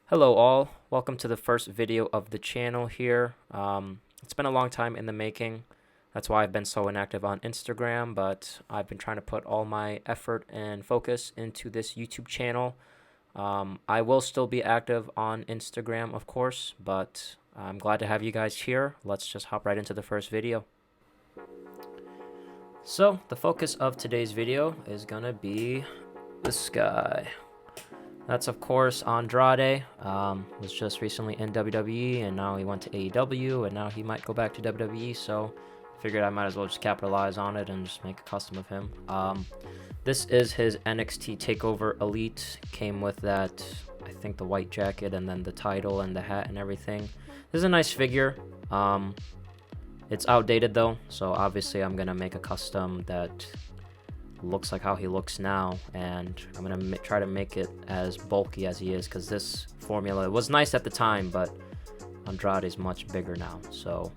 Hello all, welcome to the first video of the channel here. It's been a long time in the making. That's why I've been so inactive on Instagram, but I've been trying to put all my effort and focus into this YouTube channel. I will still be active on Instagram, of course, but I'm glad to have you guys here. Let's just hop right into the first video. So, the focus of today's video is gonna be this guy. That's, of course, Andrade. Was just recently in WWE, and now he went to AEW, and now he might go back to WWE, so I figured I might as well just capitalize on it and just make a custom of him. This is his NXT TakeOver Elite. Came with that, I think, the white jacket, and then the title and the hat and everything. This is a nice figure. It's outdated, though, so obviously I'm going to make a custom that looks like how he looks now, and I'm gonna try to make it as bulky as he is, because this formula was nice at the time, but Andrade is much bigger now. So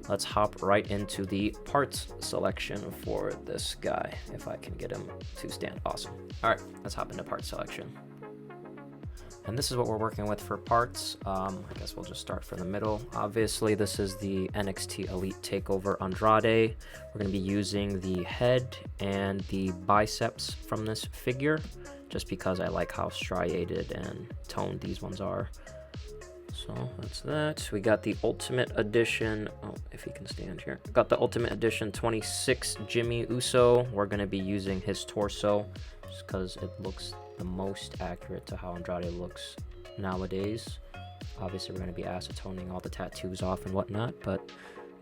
let's hop right into the parts selection for this guy, if I can get him to stand. Awesome. All right, let's hop into part selection. And this is what we're working with for parts. I guess we'll just start from the middle. Obviously, this is the NXT Elite TakeOver Andrade. We're going to be using the head and the biceps from this figure, just because I like how striated and toned these ones are. So that's that. We got the Ultimate Edition. Oh, if he can stand here. Got the Ultimate Edition 26 Jimmy Uso. We're going to be using his torso, just because it looks the most accurate to how Andrade looks nowadays. Obviously, we're going to be acetoning all the tattoos off and whatnot, but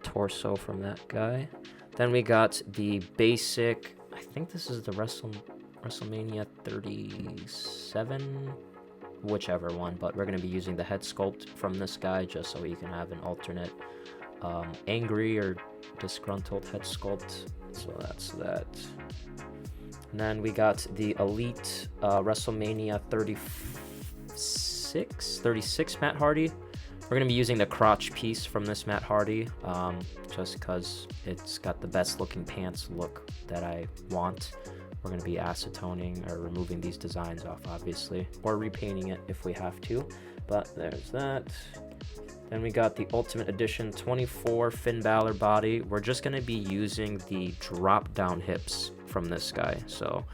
torso from that guy. Then we got the basic, I think this is the WrestleMania 37, whichever one, but we're going to be using the head sculpt from this guy, just so you can have an alternate angry or disgruntled head sculpt. So that's that. And then we got the Elite WrestleMania 36 Matt Hardy. We're going to be using the crotch piece from this Matt Hardy, just because it's got the best looking pants look that I want. We're going to be acetoning or removing these designs off, obviously, or repainting it if we have to. But there's that. Then we got the Ultimate Edition 24 Finn Balor body. We're just going to be using the drop down hips from this guy. So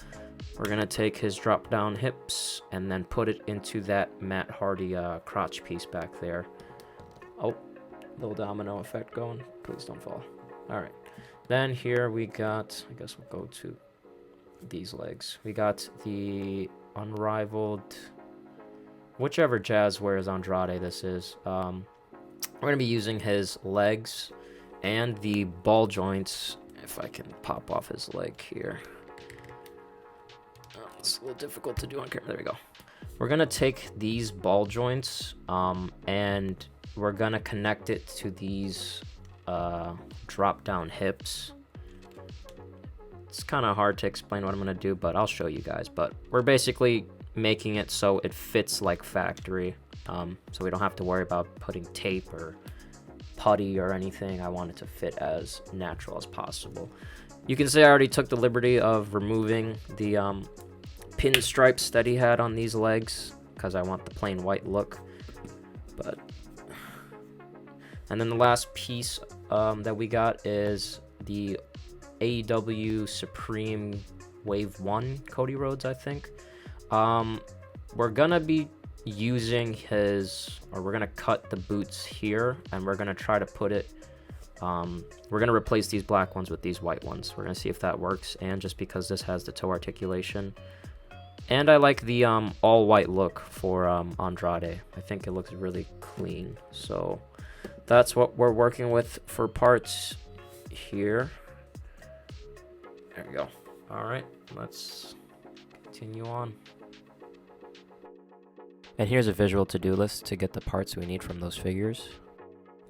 we're going to take his drop down hips and then put it into that Matt Hardy crotch piece back there. Oh, little domino effect going. Please don't fall. All right. Then here we got, I guess we'll go to these legs. We got the unrivaled, whichever Jazz wears Andrade this is. We're going to be using his legs and the ball joints, if I can pop off his leg here. It's a little difficult to do on camera. There we go. We're going to take these ball joints and we're going to connect it to these drop down hips. It's kind of hard to explain what I'm going to do, but I'll show you guys. But we're basically making it so it fits like factory. So we don't have to worry about putting tape or putty or anything. I want it to fit as natural as possible. You can see I already took the liberty of removing the pinstripes that he had on these legs, because I want the plain white look. And then the last piece that we got is the AEW Supreme Wave 1 Cody Rhodes, I think. We're gonna be using we're gonna cut the boots here, and we're gonna try to put it, we're gonna replace these black ones with these white ones. We're gonna see if that works, and just because this has the toe articulation, and I like the all white look for Andrade. I think it looks really clean. So that's what we're working with for parts here. There we go. All right, let's continue on. And here's a visual to-do list to get the parts we need from those figures.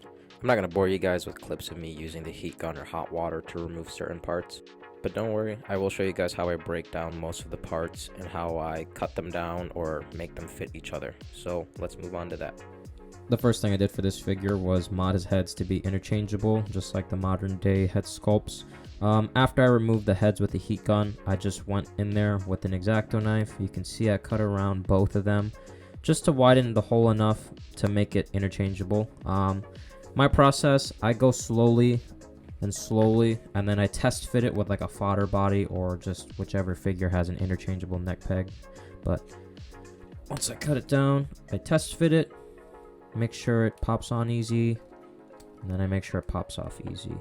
I'm not going to bore you guys with clips of me using the heat gun or hot water to remove certain parts, but don't worry, I will show you guys how I break down most of the parts and how I cut them down or make them fit each other. So let's move on to that. The first thing I did for this figure was mod his heads to be interchangeable, just like the modern day head sculpts. After I removed the heads with the heat gun, I just went in there with an X-Acto knife. You can see I cut around both of them just to widen the hole enough to make it interchangeable. My process, I go slowly, and then I test fit it with like a fodder body or just whichever figure has an interchangeable neck peg. But once I cut it down, I test fit it, make sure it pops on easy, and then I make sure it pops off easy.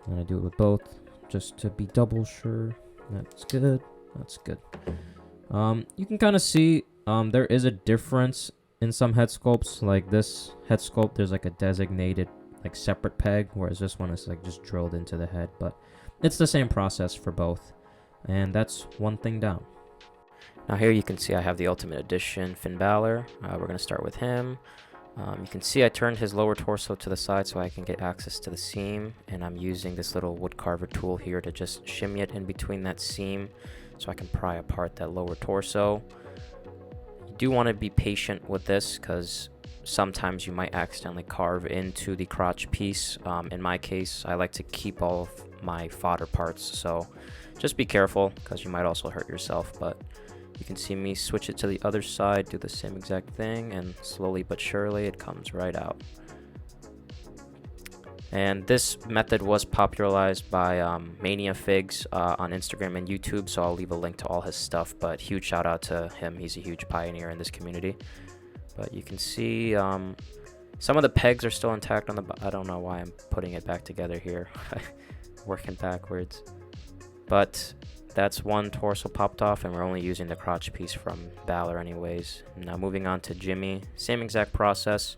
And I do it with both just to be double sure. That's good. That's good. You can kind of see there is a difference in some head sculpts. Like this head sculpt, there's like a designated like separate peg, whereas this one is like just drilled into the head. But it's the same process for both, and that's one thing down. Now here you can see I have the Ultimate Edition Finn Balor. We're going to start with him. You can see I turned his lower torso to the side so I can get access to the seam, and I'm using this little wood carver tool here to just shimmy it in between that seam so I can pry apart that lower torso. You do want to be patient with this because sometimes you might accidentally carve into the crotch piece. In my case, I like to keep all of my fodder parts, so just be careful because you might also hurt yourself. But you can see me switch it to the other side, do the same exact thing, and slowly but surely it comes right out. And this method was popularized by ManiaFigs on Instagram and YouTube, so I'll leave a link to all his stuff, but huge shout out to him. He's a huge pioneer in this community. But you can see some of the pegs are still intact on the I don't know why I'm putting it back together here. Working backwards. But that's one torso popped off, and we're only using the crotch piece from Balor anyways. Now moving on to Jimmy, same exact process.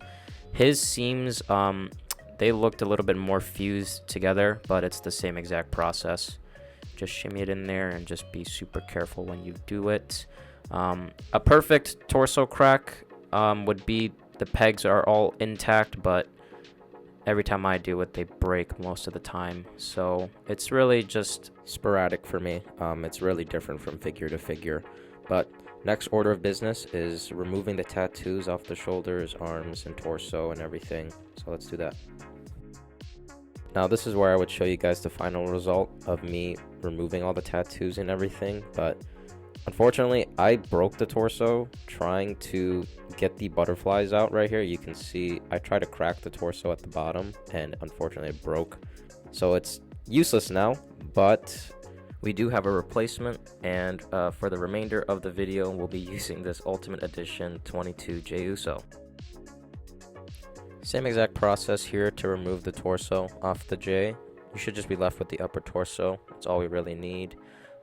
His seams, they looked a little bit more fused together, but it's the same exact process. Just shimmy it in there and just be super careful when you do it. A perfect torso crack would be the pegs are all intact, but every time I do it, they break most of the time. So it's really just Sporadic for me. It's really different from figure to figure. But next order of business is removing the tattoos off the shoulders, arms, and torso and everything. So let's do that. Now this is where I would show you guys the final result of me removing all the tattoos and everything. But unfortunately, I broke the torso trying to get the butterflies out right here. You can see I tried to crack the torso at the bottom, and unfortunately it broke. So it's useless now, but we do have a replacement, and for the remainder of the video, we'll be using this Ultimate Edition 22 Jey Uso. Same exact process here to remove the torso off the Jey. You should just be left with the upper torso. That's all we really need.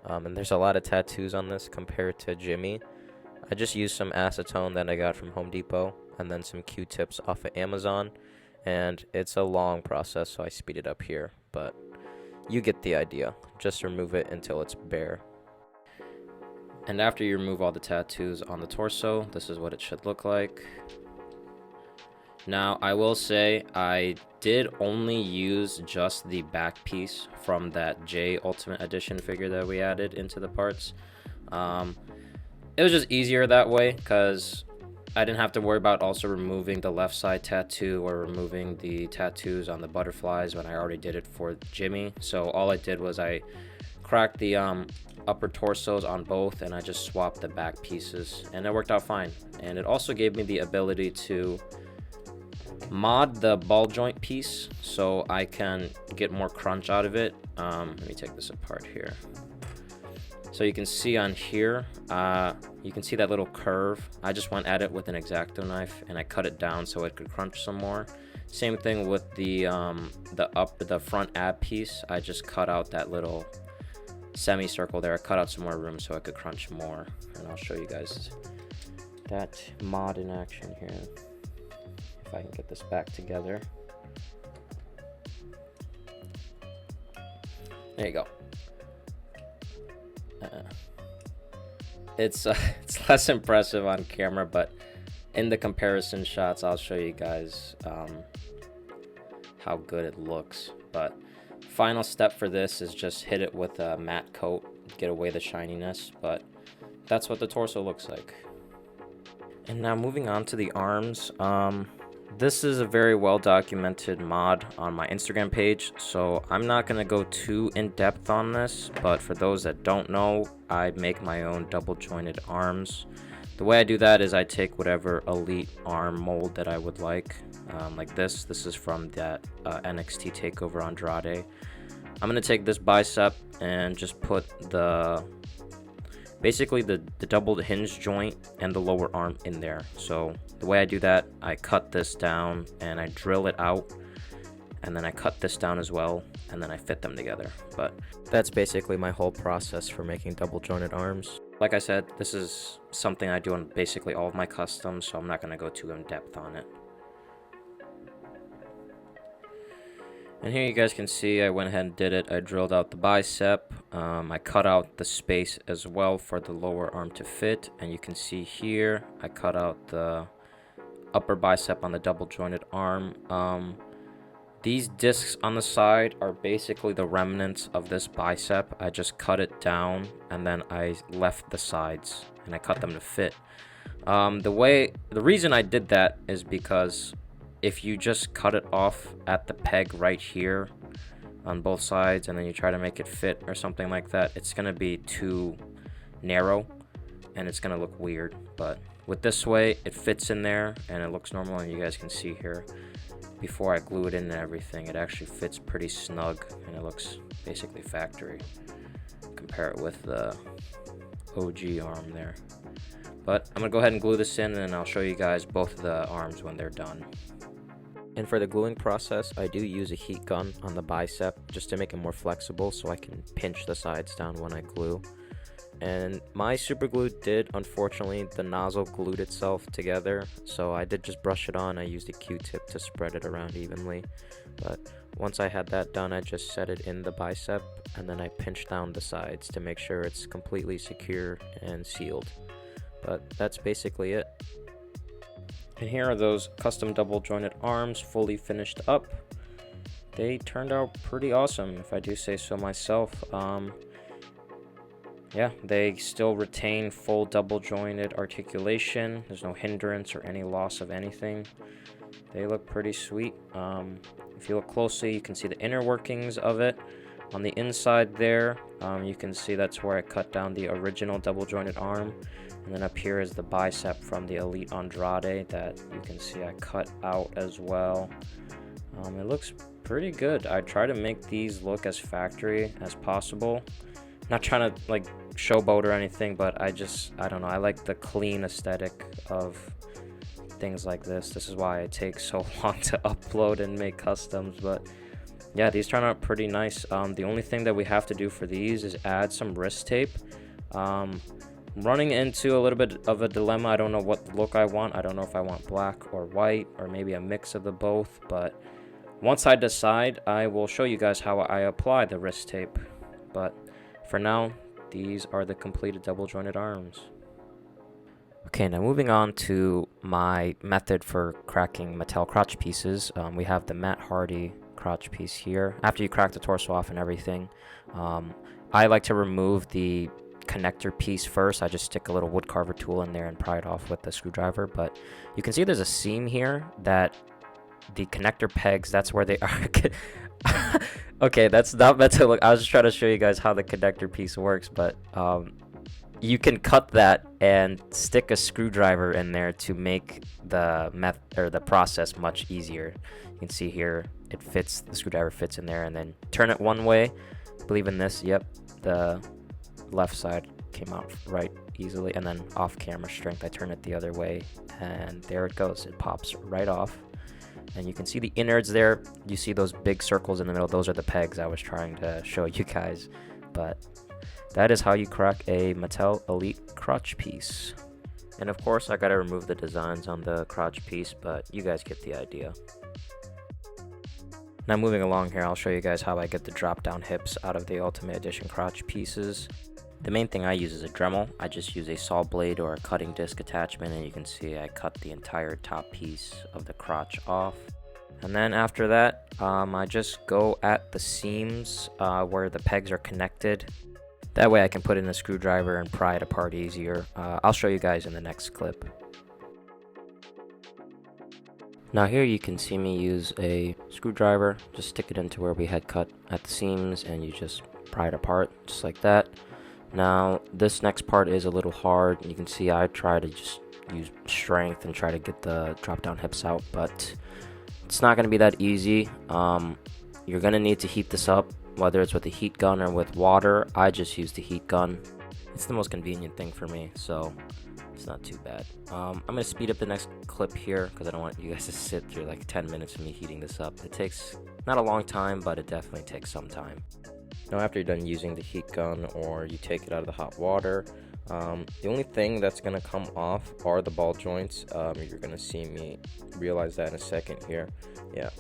And there's a lot of tattoos on this compared to Jimmy. I just used some acetone that I got from Home Depot, and then some Q-tips off of Amazon. And it's a long process, so I speed it up here. But you get the idea. Just remove it until it's bare. And after you remove all the tattoos on the torso, this is what it should look like. Now, I will say I did only use just the back piece from that Jey Ultimate Edition figure that we added into the parts. It was just easier that way because I didn't have to worry about also removing the left side tattoo or removing the tattoos on the butterflies when I already did it for Jimmy. So all I did was I cracked the upper torsos on both, and I just swapped the back pieces, and it worked out fine. And it also gave me the ability to mod the ball joint piece so I can get more crunch out of it. Let me take this apart here. So you can see on here, you can see that little curve. I just went at it with an X-Acto knife and I cut it down so it could crunch some more. Same thing with the front ab piece. I just cut out that little semicircle there. I cut out some more room so I could crunch more. And I'll show you guys that mod in action here. If I can get this back together. There you go. It's less impressive on camera, but in the comparison shots, I'll show you guys how good it looks. But final step for this is just hit it with a matte coat, get away the shininess, but that's what the torso looks like. And now moving on to the arms. This is a very well documented mod on my Instagram page, so I'm not going to go too in depth on this, but for those that don't know, I make my own double jointed arms. the way I do that is I take whatever elite arm mold that I would like this. This is from that NXT TakeOver Andrade. I'm gonna take this bicep and just put basically the double hinge joint and the lower arm in there. So the way I do that, I cut this down and I drill it out, and then I cut this down as well, and then I fit them together. But that's basically my whole process for making double jointed arms. Like I said, this is something I do on basically all of my customs, so I'm not going to go too in depth on it. And here you guys can see I went ahead and did it. I drilled out the bicep. I cut out the space as well for the lower arm to fit. And you can see here I cut out the upper bicep on the double jointed arm. These discs on the side are basically the remnants of this bicep. I just cut it down and then I left the sides and I cut them to fit. The reason I did that is because if you just cut it off at the peg right here on both sides and then you try to make it fit or something like that, it's going to be too narrow and it's going to look weird. But with this way, it fits in there and it looks normal, and you guys can see here before I glue it in and everything, it actually fits pretty snug and it looks basically factory. Compare it with the OG arm there. But I'm going to go ahead and glue this in, and then I'll show you guys both of the arms when they're done. And for the gluing process, I do use a heat gun on the bicep just to make it more flexible so I can pinch the sides down when I glue. And my super glue did, unfortunately, the nozzle glued itself together, so I did just brush it on. I used a Q-tip to spread it around evenly. But once I had that done, I just set it in the bicep and then I pinched down the sides to make sure it's completely secure and sealed. But that's basically it. And here are those custom double jointed arms fully finished up. They turned out pretty awesome, if I do say so myself. Yeah, they still retain full double jointed articulation. There's no hindrance or any loss of anything. They look pretty sweet. If you look closely, you can see the inner workings of it. On the inside there, you can see that's where I cut down the original double jointed arm. And then up here is the bicep from the Elite Andrade that you can see I cut out as well. It looks pretty good. I try to make these look as factory as possible. Not trying to like showboat or anything, but I don't know. I like the clean aesthetic of things like this. This is why it takes so long to upload and make customs. But yeah, these turn out pretty nice. The only thing that we have to do for these is add some wrist tape. Running into a little bit of a dilemma. I don't know what look I want. I don't know if I want black or white or maybe a mix of the both. But once I decide, I will show you guys how I apply the wrist tape. But for now, these are the completed double jointed arms. Okay, now moving on to my method for cracking Mattel crotch pieces. We have the Matt Hardy crotch piece here. After you crack the torso off and everything, I like to remove the connector piece first. I just stick a little wood carver tool in there and pry it off with the screwdriver. But you can see there's a seam here that the connector pegs, that's where they are. Okay, that's not meant to look. I was just trying to show you guys how the connector piece works, but you can cut that and stick a screwdriver in there to make the process much easier. You can see here it fits, the screwdriver fits in there, and then turn it one way. I believe in this, yep, the left side came out right easily, and then off camera strength I turn it the other way, and there it goes. It pops right off. And you can see the innards there. You see those big circles in the middle. Those are the pegs I was trying to show you guys. But that is how you crack a Mattel Elite crotch piece. And of course, I gotta remove the designs on the crotch piece, but you guys get the idea. Now moving along here, I'll show you guys how I get the drop down hips out of the Ultimate Edition crotch pieces. The main thing I use is a Dremel. I just use a saw blade or a cutting disc attachment, and you can see I cut the entire top piece of the crotch off. And then after that, I just go at the seams where the pegs are connected. That way I can put in a screwdriver and pry it apart easier. I'll show you guys in the next clip. Now here you can see me use a screwdriver, just stick it into where we had cut at the seams, and you just pry it apart just like that. Now, this next part is a little hard. You can see I try to just use strength and try to get the drop down hips out, but it's not going to be that easy. You're going to need to heat this up, whether it's with a heat gun or with water. I just use the heat gun. It's the most convenient thing for me, so it's not too bad. I'm going to speed up the next clip here because I don't want you guys to sit through like 10 minutes of me heating this up. It takes not a long time, but it definitely takes some time. Now after you're done using the heat gun or you take it out of the hot water, the only thing that's going to come off are the ball joints. You're going to see me realize that in a second here. Yeah,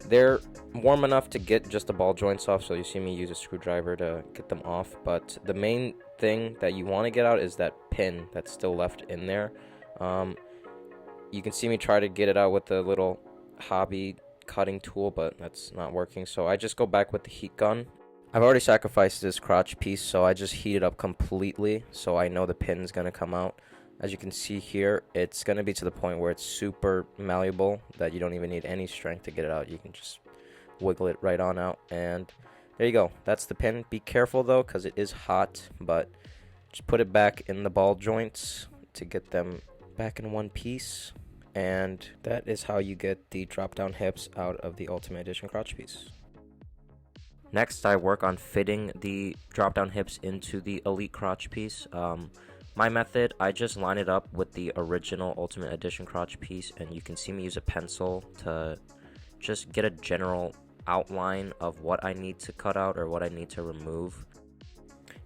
they're warm enough to get just the ball joints off, so you see me use a screwdriver to get them off, but the main thing that you want to get out is that pin that's still left in there. You can see me try to get it out with the little hobby cutting tool, but that's not working, so I just go back with the heat gun. I've already sacrificed this crotch piece, so I just heat it up completely so I know the pin's going to come out. As you can see here, it's going to be to the point where it's super malleable that you don't even need any strength to get it out. You can just wiggle it right on out, and there you go. That's the pin. Be careful though, because it is hot, but just put it back in the ball joints to get them back in one piece, and that is how you get the drop down hips out of the Ultimate Edition crotch piece. Next, I work on fitting the drop down hips into the Elite crotch piece. My method, I just line it up with the original Ultimate Edition crotch piece, and you can see me use a pencil to just get a general outline of what I need to cut out or what I need to remove.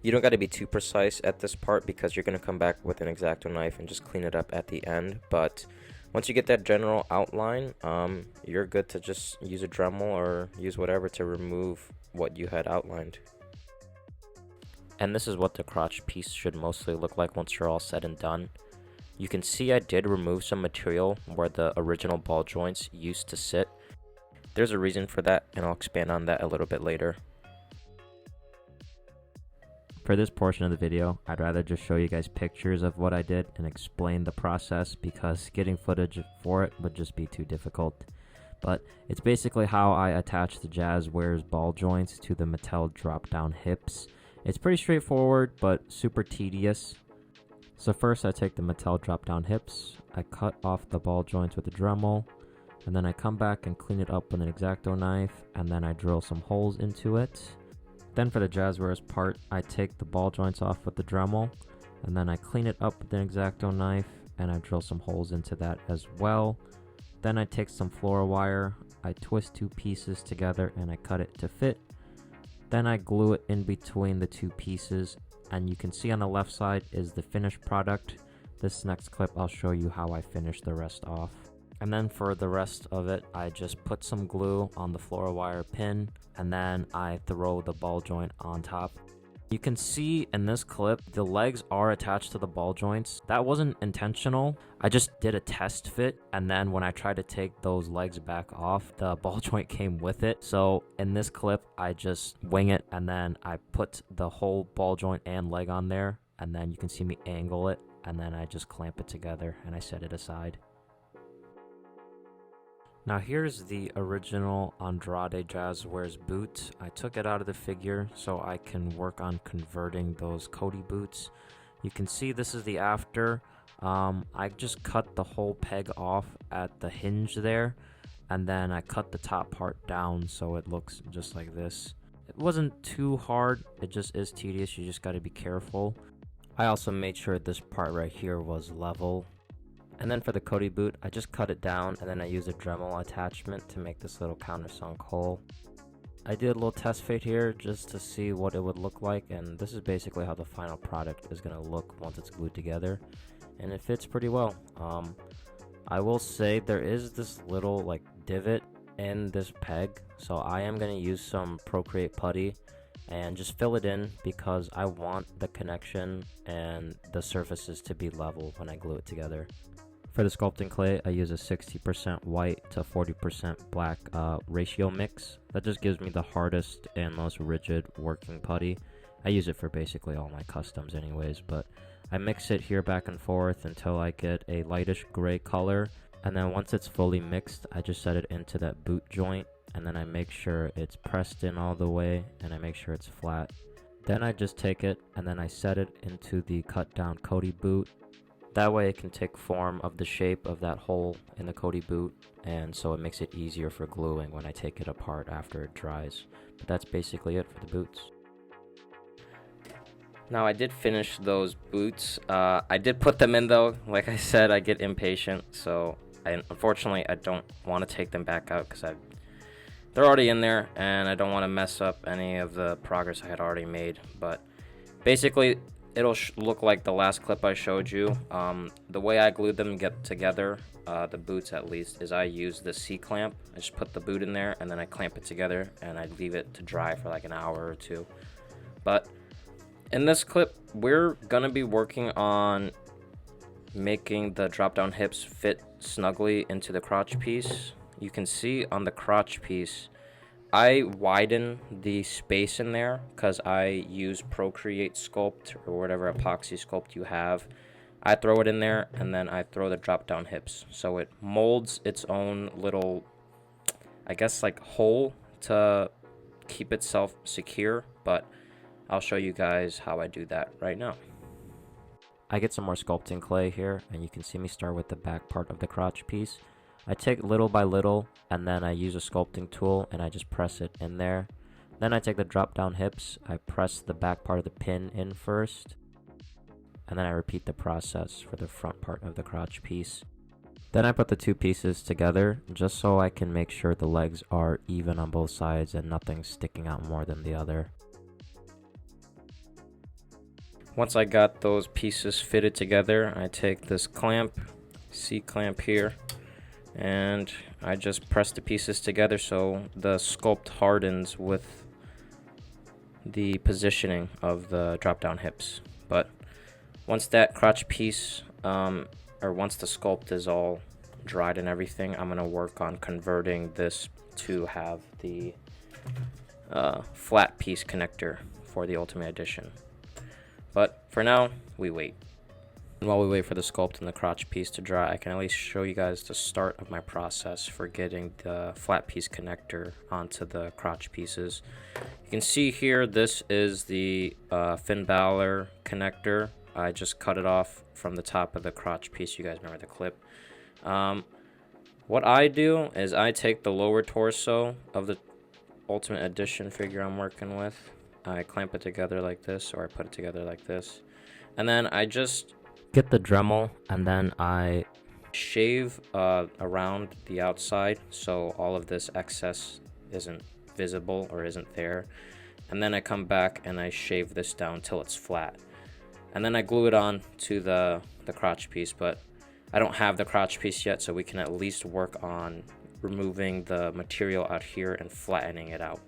You don't got to be too precise at this part because you're going to come back with an X-Acto knife and just clean it up at the end, but once you get that general outline, you're good to just use a Dremel or use whatever to remove what you had outlined. And this is what the crotch piece should mostly look like once you're all said and done. You can see I did remove some material where the original ball joints used to sit. There's a reason for that, and I'll expand on that a little bit later. For this portion of the video, I'd rather just show you guys pictures of what I did and explain the process, because getting footage for it would just be too difficult. But it's basically how I attach the Jazzwares ball joints to the Mattel drop-down hips. It's pretty straightforward, but super tedious. So first I take the Mattel drop-down hips, I cut off the ball joints with a Dremel, and then I come back and clean it up with an X-Acto knife, and then I drill some holes into it. Then for the Jazzwares part, I take the ball joints off with the Dremel, and then I clean it up with an X-Acto knife, and I drill some holes into that as well. Then I take some Flora wire, I twist two pieces together, and I cut it to fit. Then I glue it in between the two pieces, and you can see on the left side is the finished product. This next clip I'll show you how I finish the rest off. And then for the rest of it, I just put some glue on the Flora wire pin, and then I throw the ball joint on top. You can see in this clip, the legs are attached to the ball joints. That wasn't intentional. I just did a test fit, and then when I tried to take those legs back off, the ball joint came with it. So in this clip, I just wing it, and then I put the whole ball joint and leg on there, and then you can see me angle it, and then I just clamp it together, and I set it aside. Now here's the original Andrade Jazzwares boot. I took it out of the figure so I can work on converting those Cody boots. You can see this is the after. I just cut the whole peg off at the hinge there, and then I cut the top part down so it looks just like this. It wasn't too hard, it just is tedious, you just gotta be careful. I also made sure this part right here was level. And then for the Cody boot, I just cut it down, and then I used a Dremel attachment to make this little countersunk hole. I did a little test fit here just to see what it would look like, and this is basically how the final product is going to look once it's glued together, and it fits pretty well. I will say there is this little like divot in this peg, so I am going to use some Procreate putty and just fill it in because I want the connection and the surfaces to be level when I glue it together. For the sculpting clay, I use a 60% white to 40% black ratio mix. That just gives me the hardest and most rigid working putty. I use it for basically all my customs anyways, but I mix it here back and forth until I get a lightish gray color, and then once it's fully mixed, I just set it into that boot joint, and then I make sure it's pressed in all the way, and I make sure it's flat. Then I just take it and then I set it into the cut down Cody boot. That way it can take form of the shape of that hole in the Cody boot, and so it makes it easier for gluing when I take it apart after it dries. But that's basically it for the boots. Now I did finish those boots. I did put them in though. Like I said, I get impatient, so unfortunately I don't want to take them back out because they're already in there and I don't want to mess up any of the progress I had already made. But basically it'll look like the last clip I showed you. The way I glued them together, the boots at least, is I use the C-clamp. I just put the boot in there and then I clamp it together and I leave it to dry for like an hour or two. But in this clip, we're gonna be working on making the drop down hips fit snugly into the crotch piece. You can see on the crotch piece, I widen the space in there because I use Procreate Sculpt or whatever epoxy sculpt you have. I throw it in there and then I throw the drop down hips. So it molds its own little, I guess, like hole to keep itself secure, but I'll show you guys how I do that right now. I get some more sculpting clay here and you can see me start with the back part of the crotch piece. I take little by little and then I use a sculpting tool and I just press it in there. Then I take the drop down hips, I press the back part of the pin in first, and then I repeat the process for the front part of the crotch piece. Then I put the two pieces together just so I can make sure the legs are even on both sides and nothing's sticking out more than the other. Once I got those pieces fitted together, I take this clamp, C-clamp here, and I just press the pieces together so the sculpt hardens with the positioning of the drop down hips. But once that crotch piece or once the sculpt is all dried and everything, I'm gonna work on converting this to have the flat piece connector for the Ultimate Edition. But for now, we wait. While we wait for the sculpt and the crotch piece to dry, I can at least show you guys the start of my process for getting the flat piece connector onto the crotch pieces. You can see here, this is the Finn Balor connector. I just cut it off from the top of the crotch piece. You guys remember the clip. What I do is I take the lower torso of the Ultimate Edition figure I'm working with. I clamp it together like this, or I put it together like this. And then I just get the Dremel and then I shave around the outside so all of this excess isn't visible or isn't there. And then I come back and I shave this down till it's flat. And then I glue it on to the crotch piece, but I don't have the crotch piece yet, so we can at least work on removing the material out here and flattening it out.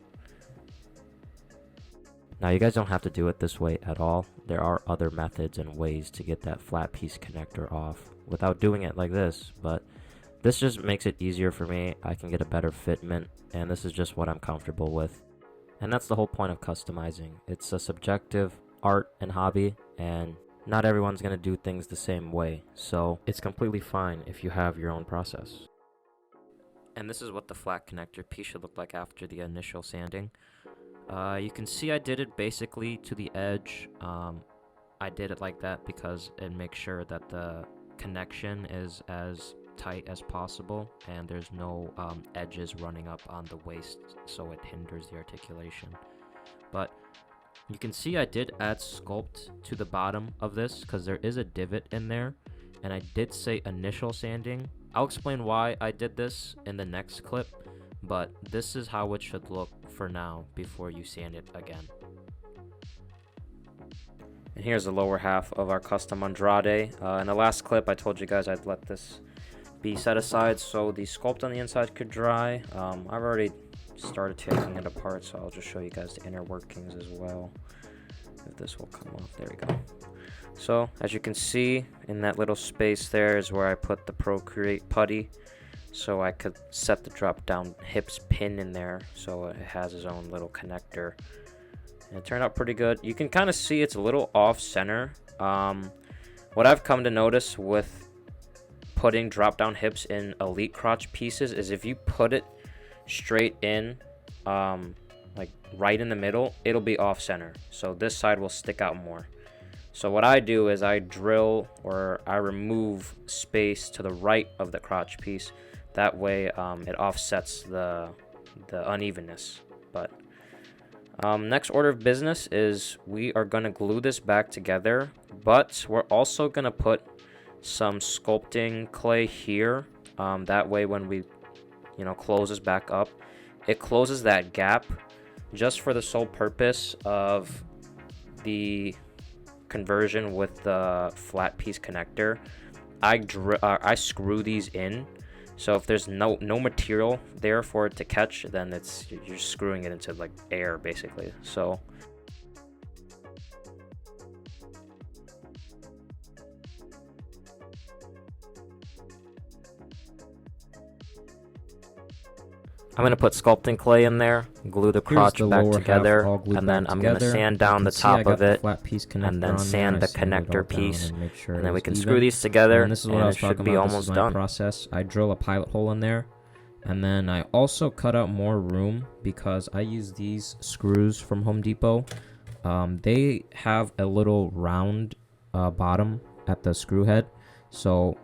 Now you guys don't have to do it this way at all. There are other methods and ways to get that flat piece connector off without doing it like this, but this just makes it easier for me. I can get a better fitment, and this is just what I'm comfortable with. And that's the whole point of customizing. It's a subjective art and hobby, and not everyone's going to do things the same way, so it's completely fine if you have your own process. And this is what the flat connector piece should look like after the initial sanding. You can see I did it basically to the edge. I did it like that because it makes sure that the connection is as tight as possible and there's no edges running up on the waist so it hinders the articulation. But you can see I did add sculpt to the bottom of this because there is a divot in there, and I did say initial sanding. I'll explain why I did this in the next clip, but this is how it should look for now before you sand it again. And here's the lower half of our custom Andrade. In the last clip I told you guys I'd let this be set aside so the sculpt on the inside could dry. I've already started taking it apart, so I'll just show you guys the inner workings as well, if this will come off. There we go. So as you can see, in that little space there is where I put the Procreate putty, so I could set the drop down hips pin in there so it has its own little connector. And it turned out pretty good. You can kind of see it's a little off center. What I've come to notice with putting drop down hips in elite crotch pieces is if you put it straight in like right in the middle, it'll be off center. So this side will stick out more. So what I do is I drill or I remove space to the right of the crotch piece. That way it offsets the unevenness. But next order of business is we are going to glue this back together, but we're also going to put some sculpting clay here. That way when we close this back up, it closes that gap just for the sole purpose of the conversion with the flat piece connector. I screw these in, so if there's no material there for it to catch, then you're screwing it into like air basically. So I'm going to put sculpting clay in there, glue the crotch back together, and then I'm going to sand down the top of it, and then sand the connector piece, and then we can screw these together, and it should be almost done. Process. I drill a pilot hole in there, and then I also cut out more room because I use these screws from Home Depot. They have a little round bottom at the screw head, so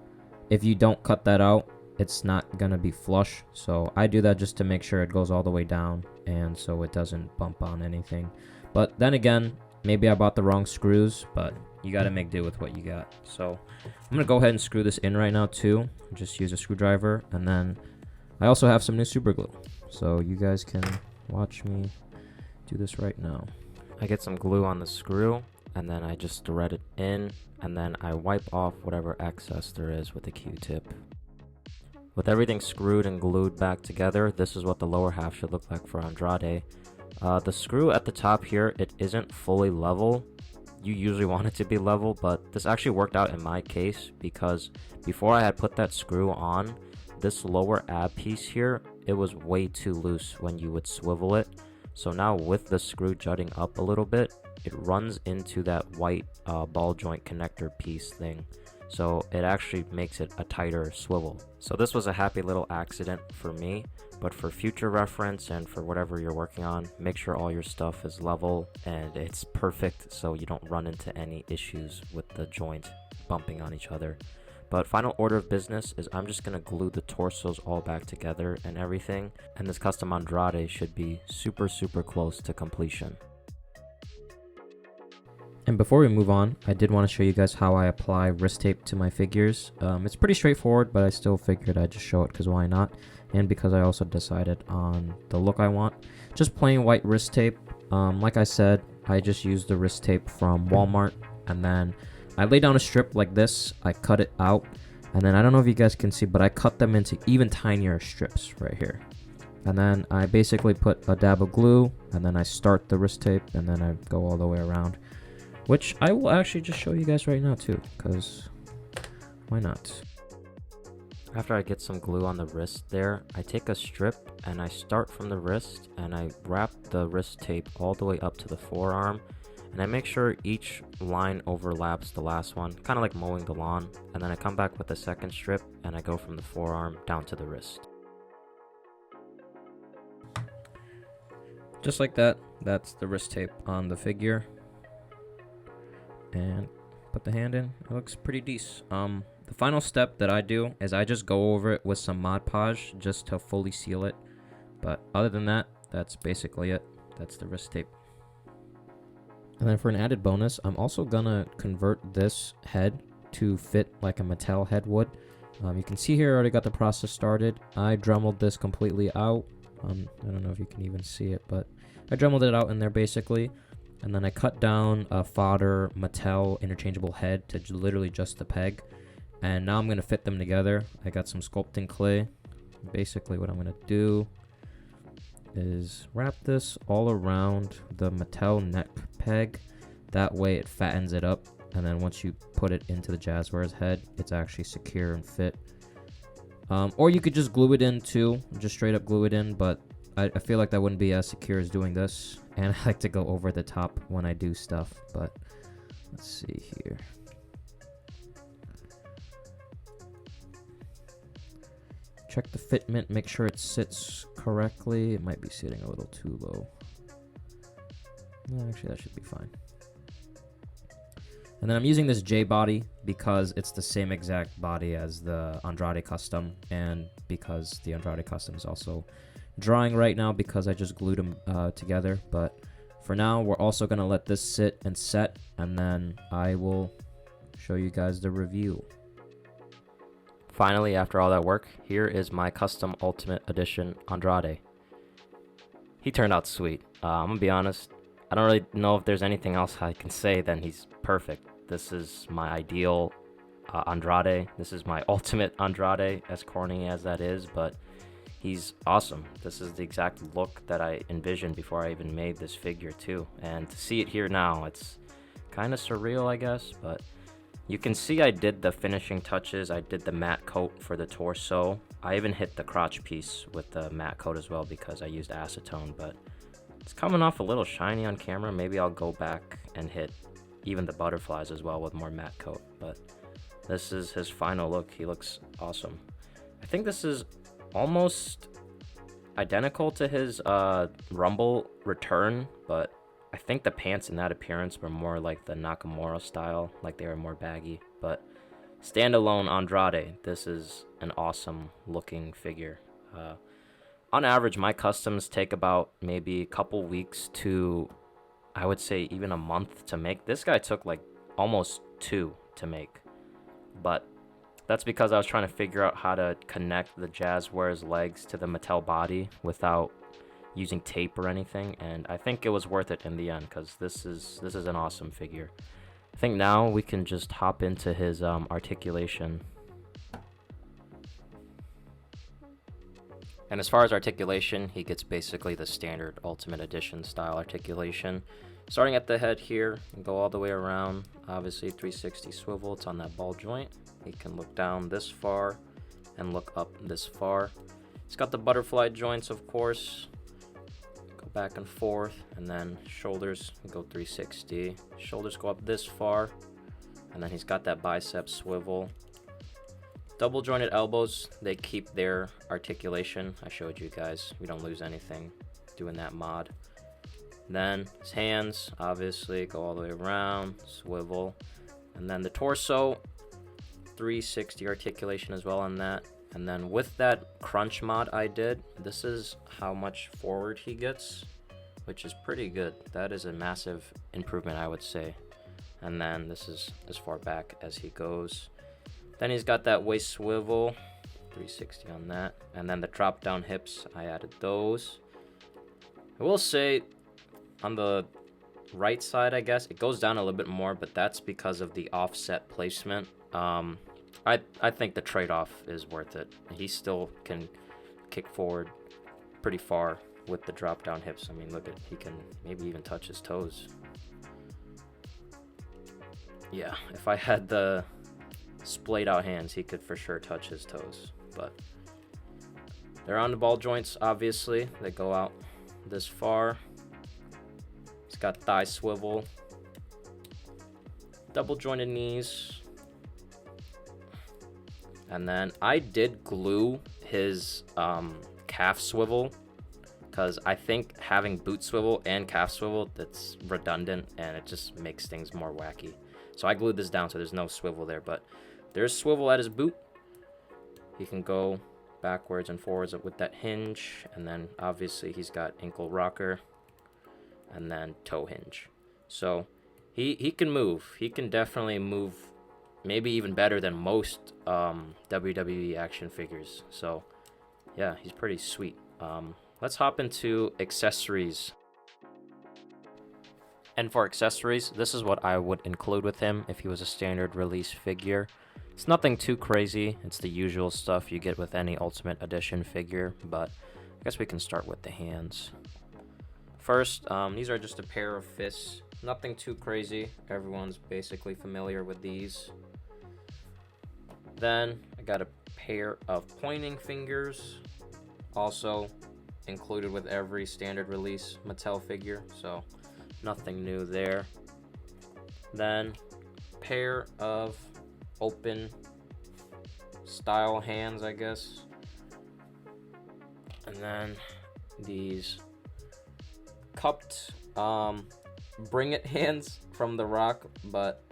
if you don't cut that out, it's not gonna be flush. So I do that just to make sure it goes all the way down and so it doesn't bump on anything. But then again, maybe I bought the wrong screws, but you got to make do with what you got. So I'm gonna go ahead and screw this in right now too. Just use a screwdriver, and then I also have some new super glue, so you guys can watch me do this right now. I get some glue on the screw, and then I just thread it in, and then I wipe off whatever excess there is with a Q-tip. With everything screwed and glued back together, this is what the lower half should look like for Andrade. The screw at the top here, it isn't fully level. You usually want it to be level, but this actually worked out in my case because before I had put that screw on, this lower ab piece here, it was way too loose when you would swivel it. So now with the screw jutting up a little bit, it runs into that white ball joint connector piece thing. So it actually makes it a tighter swivel. So this was a happy little accident for me, but for future reference and for whatever you're working on, make sure all your stuff is level and it's perfect so you don't run into any issues with the joint bumping on each other. But final order of business is I'm just going to glue the torsos all back together and everything, and this custom Andrade should be super close to completion. And before we move on, I did want to show you guys how I apply wrist tape to my figures. It's pretty straightforward, but I still figured I'd just show it because why not? And because I also decided on the look I want. Just plain white wrist tape. Like I said, I just used the wrist tape from Walmart, and then I lay down a strip like this. I cut it out, and then I don't know if you guys can see, but I cut them into even tinier strips right here. And then I basically put a dab of glue, and then I start the wrist tape, and then I go all the way around. Which I will actually just show you guys right now too, because why not? After I get some glue on the wrist there, I take a strip and I start from the wrist and I wrap the wrist tape all the way up to the forearm, and I make sure each line overlaps the last one, kind of like mowing the lawn, and then I come back with the second strip and I go from the forearm down to the wrist. Just like that, that's the wrist tape on the figure. And put the hand in. It looks pretty decent. The final step that I do is I just go over it with some Mod Podge just to fully seal it. But other than that, that's basically it. That's the wrist tape. And then for an added bonus, I'm also gonna convert this head to fit like a Mattel head would. You can see here I already got the process started. I dremeled this completely out. I don't know if you can even see it, but I dremeled it out in there basically. And then I cut down a fodder Mattel interchangeable head to literally just the peg. And now I'm going to fit them together. I got some sculpting clay. Basically what I'm going to do is wrap this all around the Mattel neck peg. That way it fattens it up. And then once you put it into the Jazzwares head, it's actually secure and fit. Or you could just glue it in too. Just straight up glue it in. But I feel like that wouldn't be as secure as doing this. And I like to go over the top when I do stuff, but let's see here. Check the fitment, make sure it sits correctly. It might be sitting a little too low. Actually, that should be fine. And then I'm using this J body because it's the same exact body as the Andrade custom, and because the Andrade custom is also drying right now because I just glued them together. But for now, we're also going to let this sit and set, and then I will show you guys the review. Finally, after all that work, here is my custom Ultimate Edition Andrade. He turned out sweet. I'm going to be honest, I don't really know if there's anything else I can say than he's perfect. This is my ideal Andrade. This is my ultimate Andrade, as corny as that is, but he's awesome. This is the exact look that I envisioned before I even made this figure too. And to see it here now, it's kind of surreal, I guess, but you can see I did the finishing touches. I did the matte coat for the torso. I even hit the crotch piece with the matte coat as well because I used acetone, but it's coming off a little shiny on camera. Maybe I'll go back and hit even the butterflies as well with more matte coat, but this is his final look. He looks awesome. I think this is almost identical to his Rumble return, but I think the pants in that appearance were more like the Nakamura style, like they were more baggy. But standalone Andrade, this is an awesome looking figure. On average, my customs take about maybe a couple weeks to, I would say, even a month to make. This guy took like almost 2 to make, but that's because I was trying to figure out how to connect the Jazzwares legs to the Mattel body without using tape or anything, and I think it was worth it in the end because this is an awesome figure. I think now we can just hop into his articulation. And as far as articulation, he gets basically the standard Ultimate Edition style articulation. Starting at the head here and go all the way around. Obviously 360 swivel, it's on that ball joint. He can look down this far and look up this far. He's got the butterfly joints, of course. Go back and forth, and then shoulders go 360. Shoulders go up this far, and then he's got that bicep swivel. Double jointed elbows, they keep their articulation. I showed you guys, we don't lose anything doing that mod. Then his hands, obviously, go all the way around, swivel. And then the torso, 360 articulation as well on that. And then with that crunch mod I did, this is how much forward he gets, which is pretty good. That is a massive improvement, I would say. And then this is as far back as he goes. Then he's got that waist swivel, 360 on that. And then the drop down hips, I added those. I will say on the right side, I guess, it goes down a little bit more, but that's because of the offset placement. I think the trade-off is worth it. He still can kick forward pretty far with the drop down hips. I mean, look at, he can maybe even touch his toes. Yeah, if I had the splayed out hands, he could for sure touch his toes. But they're on the ball joints, obviously. They go out this far. He's got thigh swivel, double jointed knees. And then I did glue his calf swivel because I think having boot swivel and calf swivel, that's redundant and it just makes things more wacky. So I glued this down so there's no swivel there, but there's swivel at his boot. He can go backwards and forwards with that hinge, and then obviously he's got ankle rocker and then toe hinge. So he can move. He can definitely move, maybe even better than most WWE action figures. So yeah, he's pretty sweet. Let's hop into accessories. And for accessories, this is what I would include with him if he was a standard release figure. It's nothing too crazy. It's the usual stuff you get with any Ultimate Edition figure, but I guess we can start with the hands. First, these are just a pair of fists. Nothing too crazy. Everyone's basically familiar with these. Then I got a pair of pointing fingers, also included with every standard release Mattel figure, so nothing new there. Then pair of open style hands, I guess. And then these cupped bring it hands from The Rock, but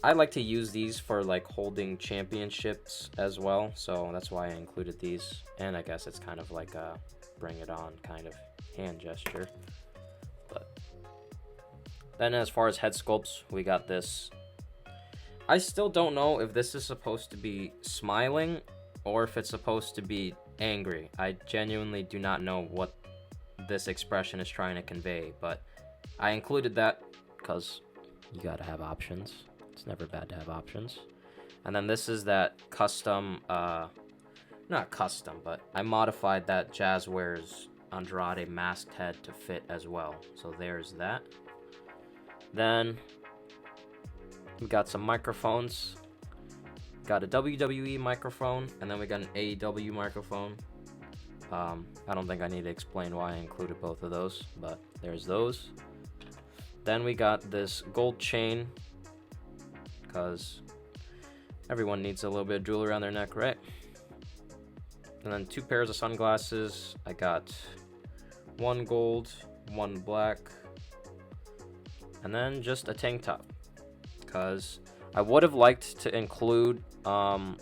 I like to use these for like holding championships as well, so that's why I included these. And I guess it's kind of like a bring it on kind of hand gesture. But then as far as head sculpts, we got this. I still don't know if this is supposed to be smiling or if it's supposed to be angry. I genuinely do not know what this expression is trying to convey, but I included that because you gotta have options. It's never bad to have options. And then this is that custom, not custom, but I modified that Jazzwares Andrade masked head to fit as well. So there's that. Then we got some microphones. Got a WWE microphone, and then we got an AEW microphone. I don't think I need to explain why I included both of those, but there's those. Then we got this gold chain, because everyone needs a little bit of jewelry around their neck, right? And then 2 pairs of sunglasses. I got 1 gold, 1 black, and then just a tank top, because I would have liked to include a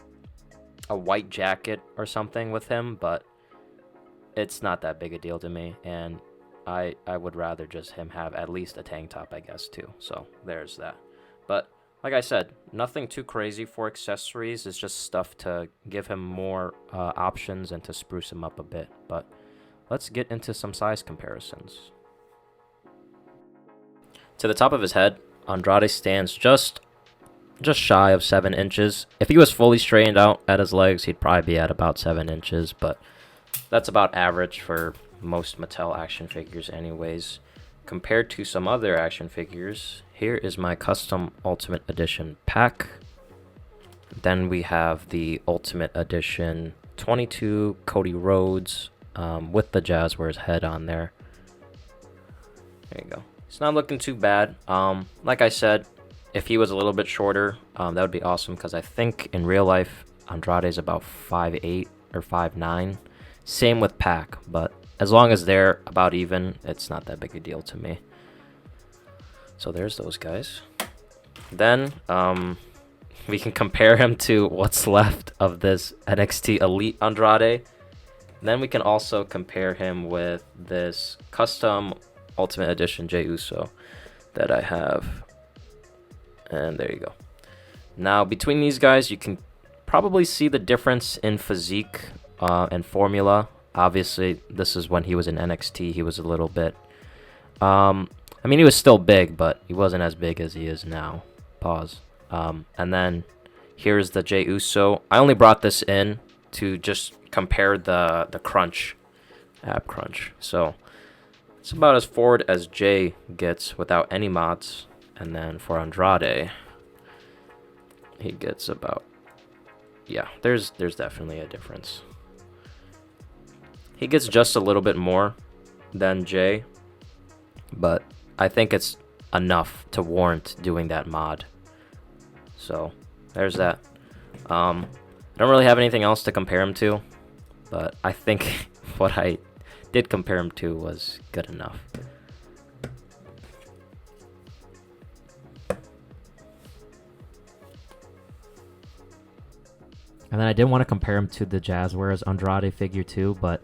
white jacket or something with him, but it's not that big a deal to me, and I would rather just him have at least a tank top, I guess, too. So there's that. But like I said, nothing too crazy for accessories. It's just stuff to give him more options and to spruce him up a bit. But let's get into some size comparisons. To the top of his head, Andrade stands just shy of 7 inches. If he was fully straightened out at his legs, he'd probably be at about 7 inches, but that's about average for most Mattel action figures anyways. Compared to some other action figures, here is my custom Ultimate Edition pack. Then we have the Ultimate Edition 22 Cody Rhodes with the Jazzwares head on there. There you go. It's not looking too bad. Like I said, if he was a little bit shorter, that would be awesome, because I think in real life Andrade is about 5'8" or 5'9". Same with Pac, but as long as they're about even, it's not that big a deal to me. So there's those guys. Then we can compare him to what's left of this NXT Elite Andrade. Then we can also compare him with this custom Ultimate Edition Jey Uso that I have. And there you go. Now, between these guys, you can probably see the difference in physique and formula. Obviously, this is when he was in NXT. He was a little bit... I mean, he was still big, but he wasn't as big as he is now. Pause. And then here's the Jey Uso. I only brought this in to just compare the crunch, ab crunch. So it's about as forward as Jey gets without any mods. And then for Andrade, he gets about... Yeah, there's definitely a difference. He gets just a little bit more than Jey, but I think it's enough to warrant doing that mod. So there's that. I don't really have anything else to compare him to, but I think what I did compare him to was good enough. And then I did want to compare him to the Jazzwares Andrade figure too, but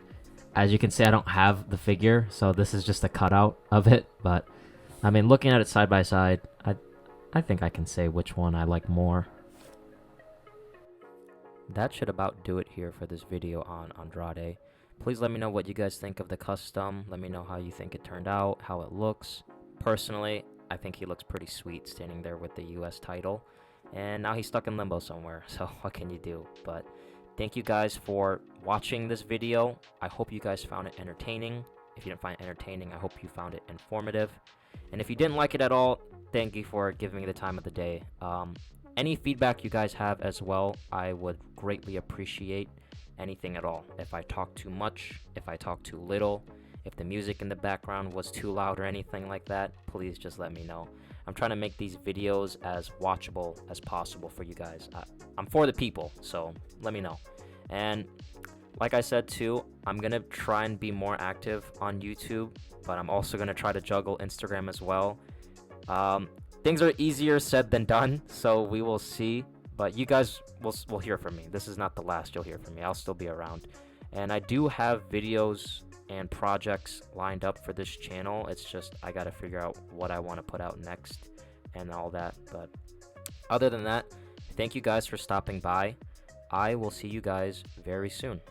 as you can see, I don't have the figure, so this is just a cutout of it. But I mean, looking at it side by side, I think I can say which one I like more. That should about do it here for this video on Andrade. Please let me know what you guys think of the custom. Let me know how you think it turned out, how it looks. Personally, I think he looks pretty sweet standing there with the US title. And now he's stuck in limbo somewhere, so what can you do? But thank you guys for watching this video. I hope you guys found it entertaining. If you didn't find it entertaining, I hope you found it informative. And if you didn't like it at all, thank you for giving me the time of the day. Any feedback you guys have as well, I would greatly appreciate. Anything at all. If I talk too much, if I talk too little, if the music in the background was too loud or anything like that, please just let me know. I'm trying to make these videos as watchable as possible for you guys. I'm for the people, so let me know. And like I said too, I'm going to try and be more active on YouTube, but I'm also going to try to juggle Instagram as well. Things are easier said than done, so we will see. But you guys will hear from me. This is not the last you'll hear from me. I'll still be around. And I do have videos and projects lined up for this channel. It's just I got to figure out what I want to put out next and all that. But other than that, thank you guys for stopping by. I will see you guys very soon.